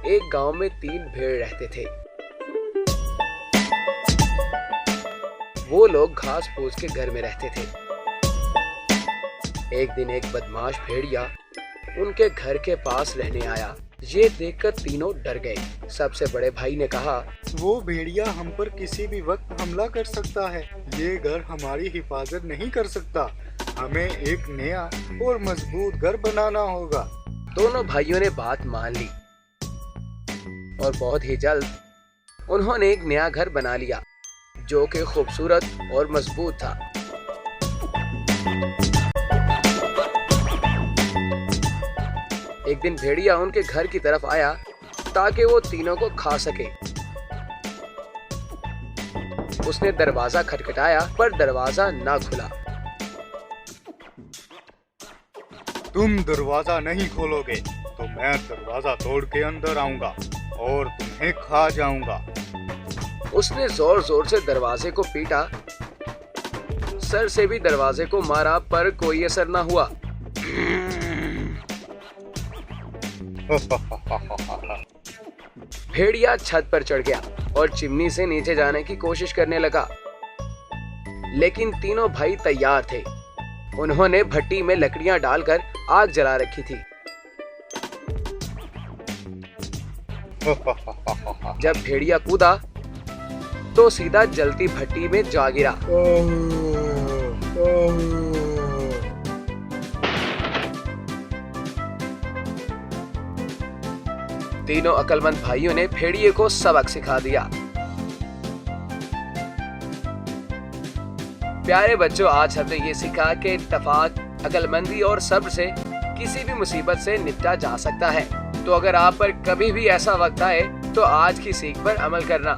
एक गांव में 3 भेड़ रहते थे। वो लोग घास फूस के घर में रहते थे। एक दिन एक बदमाश भेड़िया उनके घर के पास रहने आया। ये देखकर तीनों डर गए। सबसे बड़े भाई ने कहा, वो भेड़िया हम पर किसी भी वक्त हमला कर सकता है। ये घर हमारी हिफाजत नहीं कर सकता। हमें एक नया और मजबूत घर बनाना होगा। दोनों भाइयों ने बात मान ली और बहुत ही जल्द उन्होंने एक नया घर बना लिया जो कि खूबसूरत और मजबूत था। एक दिन भेड़िया उनके घर की तरफ आया ताकि वो तीनों को खा सके। उसने दरवाजा खटखटाया पर दरवाजा ना खुला। तुम दरवाजा नहीं खोलोगे तो मैं दरवाजा तोड़ के अंदर आऊंगा और तुम्हें खा जाऊंगा। उसने जोर जोर से दरवाजे को पीटा। सर से भी दरवाजे को मारा पर कोई असर ना हुआ। भेड़िया छत पर चढ़ गया और चिमनी से नीचे जाने की कोशिश करने लगा, लेकिन तीनों भाई तैयार थे। उन्होंने भट्टी में लकड़ियां डालकर आग जला रखी थी। जब भेड़िया कूदा तो सीधा जलती भट्टी में जा गिरा। तीनों अक्लमंद भाइयों ने भेड़िए को सबक सिखा दिया। प्यारे बच्चों, आज हमने ये सीखा कि इत्तेफाक, अक्लमंदी और सब्र से किसी भी मुसीबत से निपटा जा सकता है। तो अगर आप पर कभी भी ऐसा वक्त आए तो आज की सीख पर अमल करना।